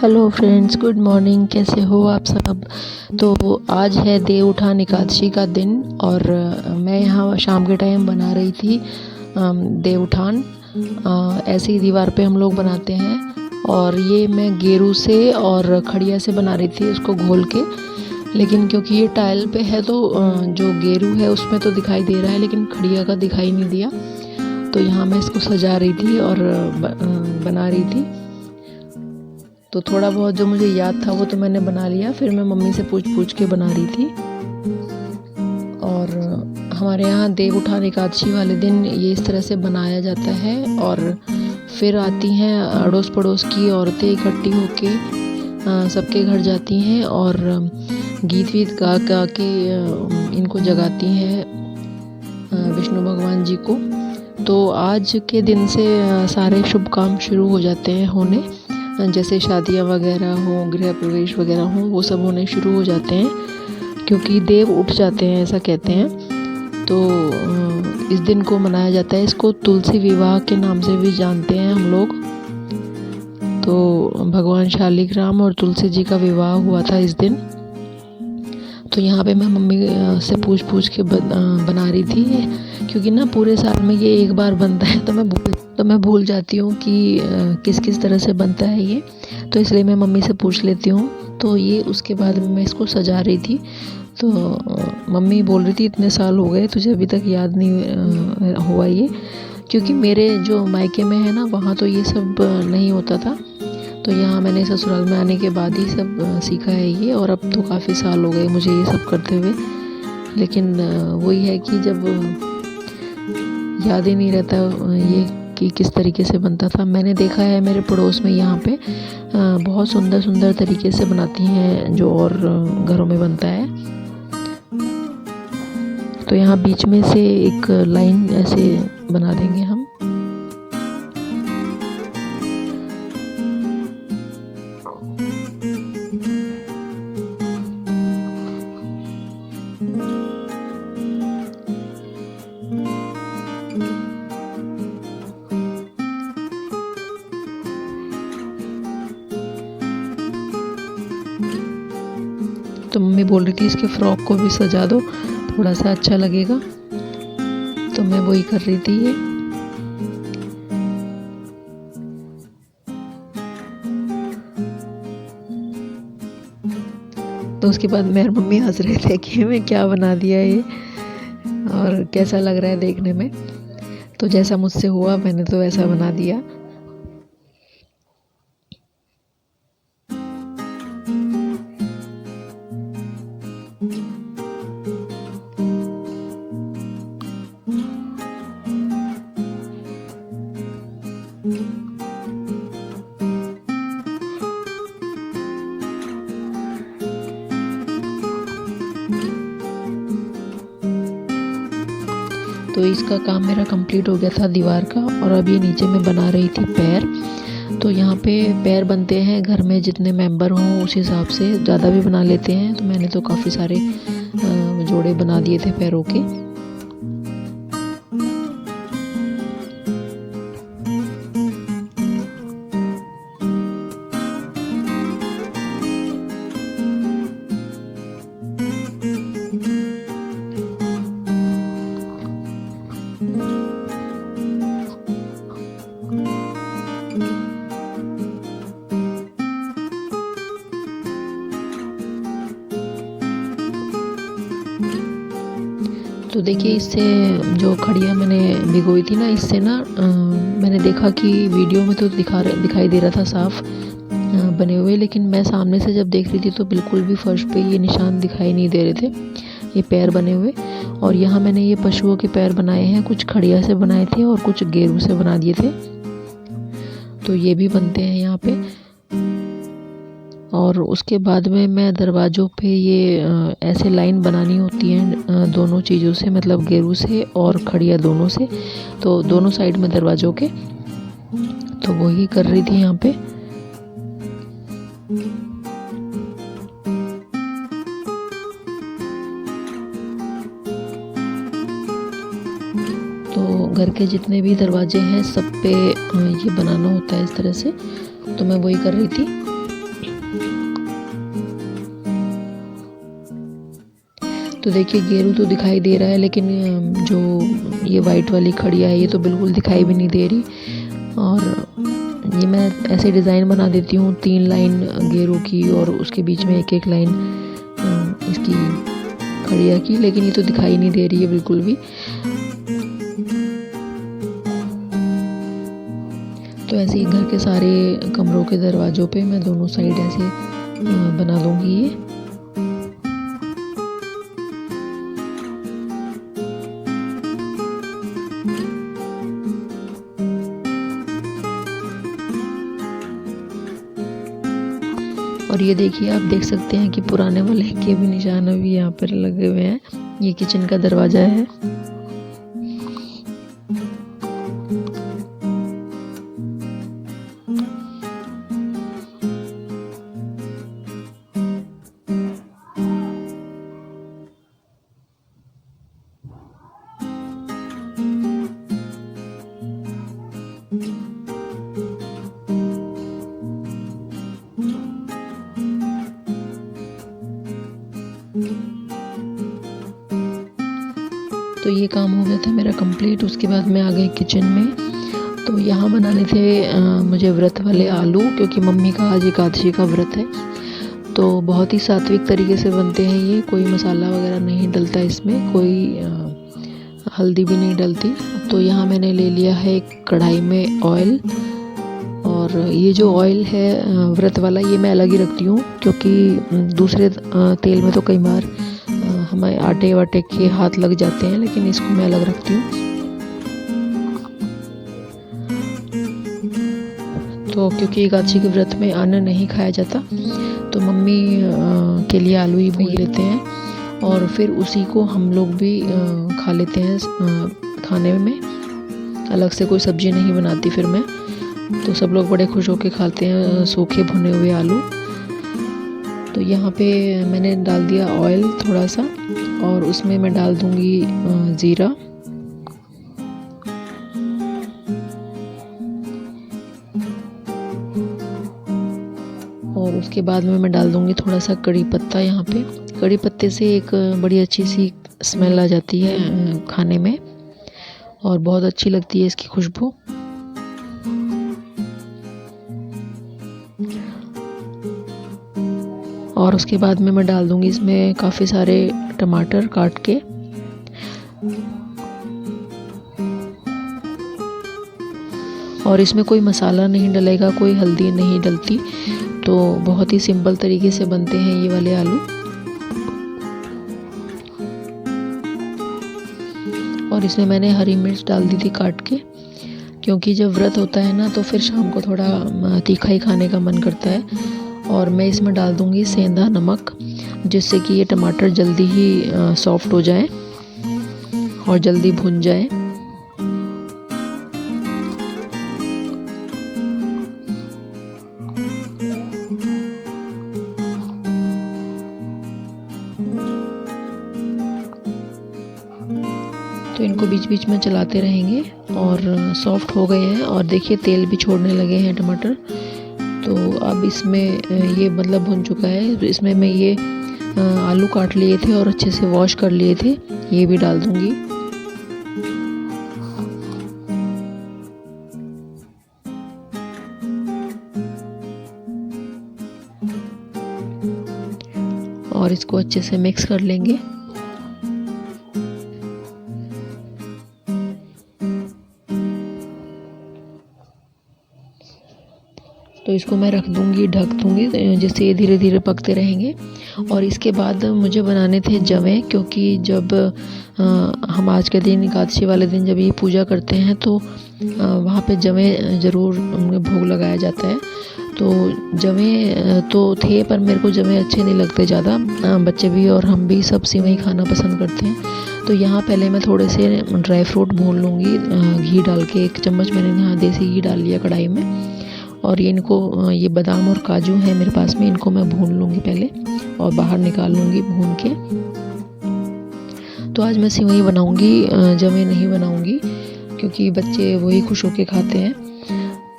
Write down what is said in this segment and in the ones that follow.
Hello friends, good morning. कैसे हो आप सब। तो आज है देव उठान एकादशी का दिन और मैं यहाँ शाम के टाइम बना रही थी देव उठान। ऐसे ही दीवार पे हम लोग बनाते हैं और ये मैं गेरू से और खड़िया से बना रही थी उसको घोल के। लेकिन क्योंकि ये टाइल पे है तो जो गेरू है उसमें तो दिखाई दे रहा है लेकिन खड़िया का दिखाई नहीं दिया। तो यहाँ मैं इसको सजा रही थी और बना रही थी। तो थोड़ा बहुत जो मुझे याद था वो तो मैंने बना लिया, फिर मैं मम्मी से पूछ के बना रही थी। और हमारे यहाँ देव उठान एकादशी वाले दिन ये इस तरह से बनाया जाता है। और फिर आती हैं अड़ोस पड़ोस की औरतें इकट्ठी होके सबके घर जाती हैं और गीत वीत गा गा के इनको जगाती हैं विष्णु भगवान जी को। तो आज के दिन से सारे शुभ काम शुरू हो जाते हैं होने, जैसे शादियां वगैरह हो, गृह प्रवेश वगैरह हो, वो सब होने शुरू हो जाते हैं क्योंकि देव उठ जाते हैं ऐसा कहते हैं। तो इस दिन को मनाया जाता है, इसको तुलसी विवाह के नाम से भी जानते हैं हम लोग। तो भगवान शालिग्राम और तुलसी जी का विवाह हुआ था इस दिन। तो यहाँ पे मैं मम्मी से पूछ के बना रही थी क्योंकि ना पूरे साल में ये एक बार बनता है तो मैं भूल जाती हूँ कि किस किस तरह से बनता है ये। तो इसलिए मैं मम्मी से पूछ लेती हूँ। तो ये उसके बाद मैं इसको सजा रही थी। तो मम्मी बोल रही थी इतने साल हो गए तुझे अभी तक याद नहीं हुआ ये, क्योंकि मेरे जो मायके में है ना वहाँ तो ये सब नहीं होता था। तो यहाँ मैंने ससुराल में आने के बाद ही सब सीखा है ये, और अब तो काफ़ी साल हो गए मुझे ये सब करते हुए। लेकिन वही है कि जब याद ही नहीं रहता ये कि किस तरीके से बनता था। मैंने देखा है मेरे पड़ोस में यहाँ पे बहुत सुंदर सुंदर तरीके से बनाती हैं जो और घरों में बनता है। तो यहाँ बीच में से एक लाइन ऐसे बना देंगे हम। तो मम्मी बोल रही थी इसके फ्रॉक को भी सजा दो, थोड़ा सा अच्छा लगेगा। तो मैं वही कर रही थी ये। तो उसके बाद मेरे मम्मी हंस रहे थे कि मैं क्या बना दिया ये और कैसा लग रहा है देखने में। तो जैसा मुझसे हुआ मैंने तो वैसा बना दिया। तो इसका काम मेरा कंप्लीट हो गया था दीवार का, और अब ये नीचे में बना रही थी पैर। तो यहाँ पे पैर बनते हैं घर में जितने मेंबर हों उस हिसाब से, ज़्यादा भी बना लेते हैं। तो मैंने तो काफ़ी सारे जोड़े बना दिए थे पैरों के। तो देखिए इससे जो खड़िया मैंने भिगोई थी ना, इससे ना मैंने देखा कि वीडियो में तो दिखाई दे रहा था साफ बने हुए, लेकिन मैं सामने से जब देख रही थी तो बिल्कुल भी फर्श पे ये निशान दिखाई नहीं दे रहे थे, ये पैर बने हुए। और यहाँ मैंने ये पशुओं के पैर बनाए हैं, कुछ खड़िया से बनाए थे और कुछ गेरू से बना दिए थे। तो ये भी बनते हैं यहाँ पे। और उसके बाद में मैं दरवाज़ों पे ये ऐसे लाइन बनानी होती है दोनों चीज़ों से, मतलब गेरू से और खड़िया दोनों से, तो दोनों साइड में दरवाज़ों के। तो वही कर रही थी यहाँ पे। तो घर के जितने भी दरवाजे हैं सब पे ये बनाना होता है इस तरह से। तो मैं वही कर रही थी। तो देखिए गेरू तो दिखाई दे रहा है, लेकिन जो ये वाइट वाली खड़िया है ये तो बिल्कुल दिखाई भी नहीं दे रही। और ये मैं ऐसे डिज़ाइन बना देती हूँ 3 लाइन गेरू की और उसके बीच में एक लाइन इसकी खड़िया की, लेकिन ये तो दिखाई नहीं दे रही है बिल्कुल भी। तो ऐसे ही घर के सारे कमरों के दरवाज़ों पे मैं दोनों साइड ऐसे बना दूँगी ये। और ये देखिए आप देख सकते हैं कि पुराने वाले के भी निशान अभी यहाँ पर लगे हुए हैं। ये किचन का दरवाज़ा है। तो ये काम हो गया था मेरा कंप्लीट। उसके बाद मैं आ गई किचन में। तो यहाँ बनाने थे मुझे व्रत वाले आलू, क्योंकि मम्मी का आज एकादशी का व्रत है। तो बहुत ही सात्विक तरीके से बनते हैं ये, कोई मसाला वगैरह नहीं डलता इसमें, कोई हल्दी भी नहीं डलती। तो यहाँ मैंने ले लिया है एक कढ़ाई में ऑयल, और ये जो ऑयल है व्रत वाला ये मैं अलग ही रखती हूँ, क्योंकि दूसरे तेल में तो कई बार हमारे आटे वाटे के हाथ लग जाते हैं, लेकिन इसको मैं अलग रखती हूँ। तो क्योंकि एकादशी के व्रत में अन्न नहीं खाया जाता, तो मम्मी के लिए आलू ही भून लेते हैं, और फिर उसी को हम लोग भी खा लेते हैं खाने में। अलग से कोई सब्जी नहीं बनाती फिर मैं। तो सब लोग बड़े खुश होकर खाते हैं सूखे भुने हुए आलू। तो यहाँ पे मैंने डाल दिया ऑयल थोड़ा सा, और उसमें मैं डाल दूँगी ज़ीरा, और उसके बाद में मैं डाल दूँगी थोड़ा सा कड़ी पत्ता। यहाँ पे कड़ी पत्ते से एक बड़ी अच्छी सी स्मेल आ जाती है खाने में, और बहुत अच्छी लगती है इसकी खुशबू। और उसके बाद में मैं डाल दूँगी इसमें काफ़ी सारे टमाटर काट के। और इसमें कोई मसाला नहीं डलेगा, कोई हल्दी नहीं डलती। तो बहुत ही सिंपल तरीके से बनते हैं ये वाले आलू। और इसमें मैंने हरी मिर्च डाल दी थी काट के, क्योंकि जब व्रत होता है ना, तो फिर शाम को थोड़ा तीखा ही खाने का मन करता है। और मैं इसमें डाल दूँगी सेंधा नमक, जिससे कि ये टमाटर जल्दी ही सॉफ्ट हो जाए और जल्दी भुन जाए। तो इनको बीच बीच में चलाते रहेंगे, और सॉफ्ट हो गए हैं। और देखिए तेल भी छोड़ने लगे हैं टमाटर। तो अब इसमें ये मतलब भुन चुका है। तो इसमें मैं ये आलू काट लिए थे और अच्छे से वॉश कर लिए थे, ये भी डाल दूंगी। और इसको अच्छे से मिक्स कर लेंगे। तो इसको मैं रख दूंगी, ढक दूंगी, जिससे ये धीरे धीरे पकते रहेंगे। और इसके बाद मुझे बनाने थे जवे, क्योंकि जब हम आज के दिन एकादशी वाले दिन जब ये पूजा करते हैं, तो वहाँ पे जवे ज़रूर उनमें भोग लगाया जाता है। तो जवे तो थे, पर मेरे को जवे अच्छे नहीं लगते ज़्यादा। बच्चे भी और हम भी सब सेवई खाना पसंद करते हैं। तो यहाँ पहले मैं थोड़े से ड्राई फ्रूट भून लूँगी घी डाल के। 1 चम्मच मैंने यहाँ देसी घी डाल लिया कढ़ाई में। और ये इनको ये बादाम और काजू है मेरे पास में, इनको मैं भून लूँगी पहले और बाहर निकाल लूँगी भून के। तो आज मैं सेवई बनाऊँगी, जवे नहीं बनाऊँगी, क्योंकि बच्चे वही खुश होके खाते हैं।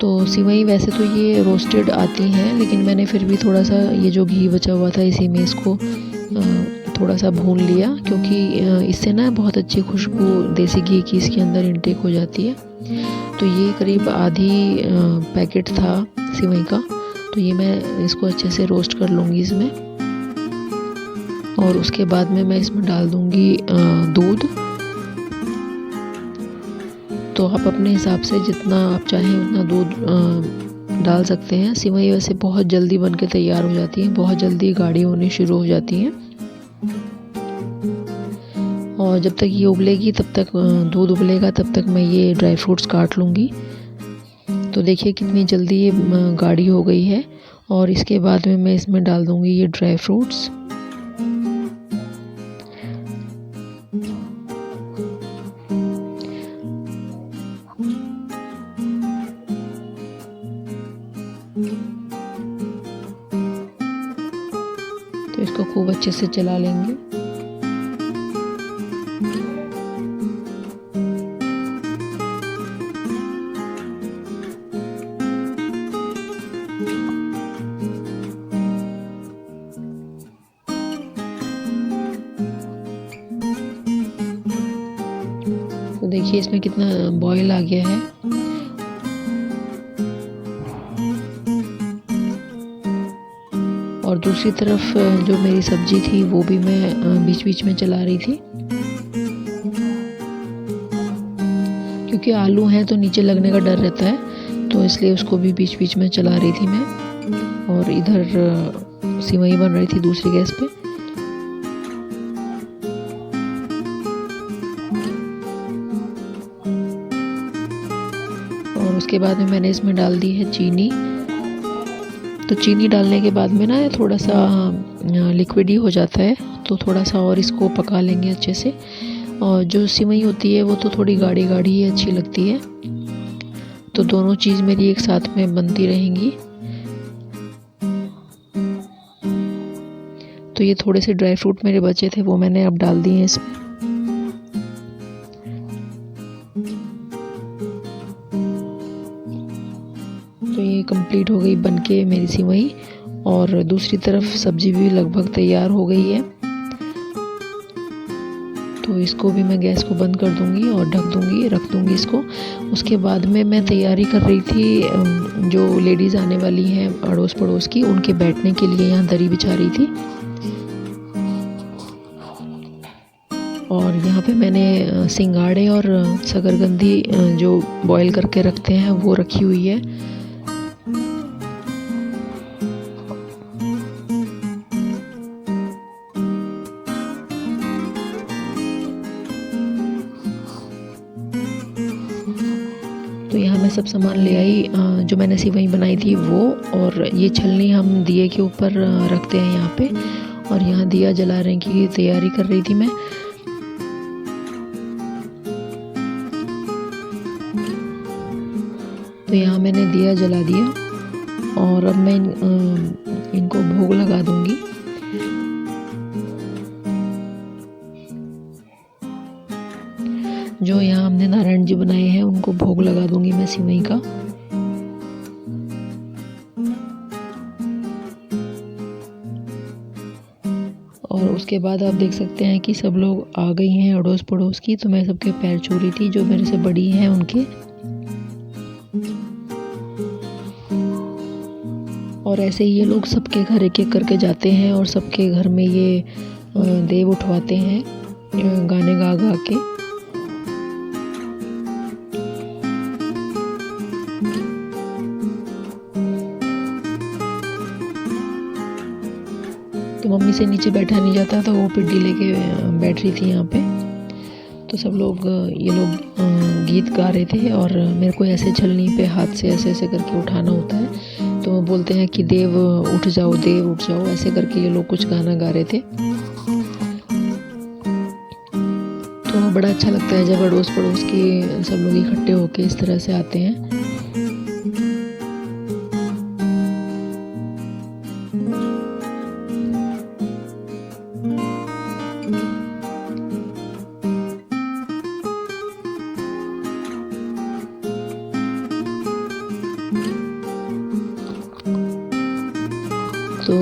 तो सेवई वैसे तो ये रोस्टेड आती हैं, लेकिन मैंने फिर भी थोड़ा सा ये जो घी बचा हुआ था इसी में इसको थोड़ा सा भून लिया, क्योंकि इससे ना बहुत अच्छी खुशबू देसी घी की इसके अंदर इंटेक हो जाती है। तो ये करीब आधी पैकेट था सिवई का। तो ये मैं इसको अच्छे से रोस्ट कर लूँगी इसमें, और उसके बाद में मैं इसमें डाल दूँगी दूध। तो आप अपने हिसाब से जितना आप चाहें उतना दूध डाल सकते हैं। सिवई वैसे बहुत जल्दी बन के तैयार हो जाती है, बहुत जल्दी गाढ़ी होनी शुरू हो जाती है। और जब तक ये उबलेगी, तब तक दूध उबलेगा, तब तक मैं ये ड्राई फ्रूट्स काट लूँगी। तो देखिए कितनी जल्दी ये गाढ़ी हो गई है। और इसके बाद में मैं इसमें डाल दूँगी ये ड्राई फ्रूट्स। तो इसको खूब अच्छे से चला लेंगे। तो देखिए इसमें कितना बॉयल आ गया है। और दूसरी तरफ जो मेरी सब्जी थी वो भी मैं बीच बीच में चला रही थी, क्योंकि आलू हैं तो नीचे लगने का डर रहता है, तो इसलिए उसको भी बीच बीच में चला रही थी मैं। और इधर सिवई बन रही थी दूसरी गैस पे। और उसके बाद में मैंने इसमें डाल दी है चीनी। तो चीनी डालने के बाद में ना थोड़ा सा लिक्विड ही हो जाता है, तो थोड़ा सा और इसको पका लेंगे अच्छे से। और जो सिवई होती है वो तो थोड़ी गाढ़ी गाढ़ी ही अच्छी लगती है। तो दोनों चीज़ मेरी एक साथ में बनती रहेंगी। तो ये थोड़े से ड्राई फ्रूट मेरे बचे थे, वो मैंने अब डाल दिए हैं इसमें। तो ये कंप्लीट हो गई बनके मेरी सिवई। और दूसरी तरफ सब्जी भी लगभग तैयार हो गई है। तो इसको भी मैं गैस को बंद कर दूंगी और ढक दूंगी, रख दूंगी इसको। उसके बाद में मैं तैयारी कर रही थी, जो लेडीज़ आने वाली हैं अड़ोस पड़ोस की, उनके बैठने के लिए यहाँ दरी बिछा रही थी। और यहाँ पे मैंने सिंगाड़े और शकरकंदी जो बॉईल करके रखते हैं वो रखी हुई है। तो यहाँ मैं सब सामान ले आई जो मैंने सिवई बनाई थी वो। और ये छलनी हम दिए के ऊपर रखते हैं यहाँ पे। और यहाँ दिया जलाने की तैयारी कर रही थी मैं। तो यहाँ मैंने दिया जला दिया और अब मैं इनको भोग लगा दूंगी। जो यहाँ हमने नारायण जी बनाए हैं उनको भोग लगा दूंगी मैं सिवई का। और उसके बाद आप देख सकते हैं कि सब लोग आ गई हैं अड़ोस पड़ोस की। तो मैं सबके पैर छू रही थी, जो मेरे से बड़ी हैं उनके। और ऐसे ही ये लोग सबके घर एक एक करके जाते हैं और सबके घर में ये देव उठवाते हैं गाने गा गा के। तो मम्मी से नीचे बैठा नहीं जाता, तो वो पिड्डी लेके बैठ रही थी यहाँ पे। तो सब लोग ये लोग गीत गा रहे थे और मेरे को ऐसे छलनी पे हाथ से ऐसे ऐसे करके उठाना होता है। तो बोलते हैं कि देव उठ जाओ, देव उठ जाओ, ऐसे करके ये लोग कुछ गाना गा रहे थे। तो बड़ा अच्छा लगता है जब अड़ोस पड़ोस के सब लोग इकट्ठे होके इस तरह से आते हैं। तो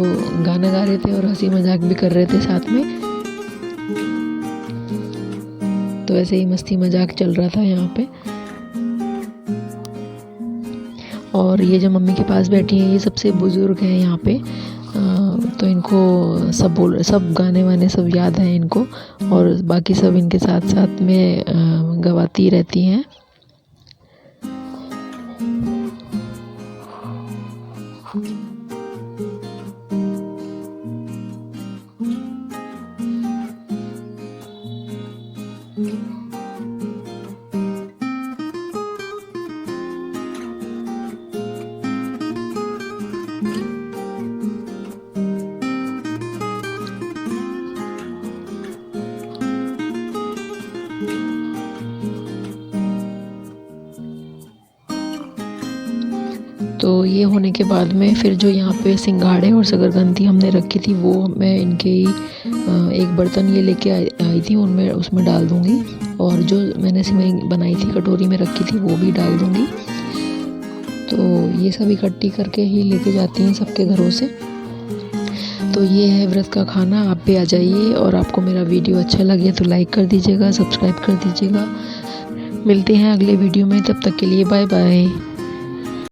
गाना गा रहे थे और हंसी मजाक भी कर रहे थे साथ में। तो ऐसे ही मस्ती मजाक चल रहा था यहाँ पे। और ये जो मम्मी के पास बैठी हैं ये सबसे बुज़ुर्ग हैं यहाँ पे, तो इनको सब गाने वाने सब याद हैं इनको, और बाकी सब इनके साथ साथ में गवाती रहती हैं। तो ये होने के बाद में फिर जो यहाँ पे सिंघाड़े और शकरकंदी हमने रखी थी वो मैं इनके ही एक बर्तन ये लेके आई थी, उनमें उसमें डाल दूँगी, और जो मैंने सिवई बनाई थी कटोरी में रखी थी वो भी डाल दूँगी। तो ये सब इकट्ठी करके ही लेके जाती हैं सबके घरों से। तो ये है व्रत का खाना, आप भी आ जाइए। और आपको मेरा वीडियो अच्छा लगे तो लाइक कर दीजिएगा, सब्सक्राइब कर दीजिएगा। मिलते हैं अगले वीडियो में, तब तक के लिए बाय बाय।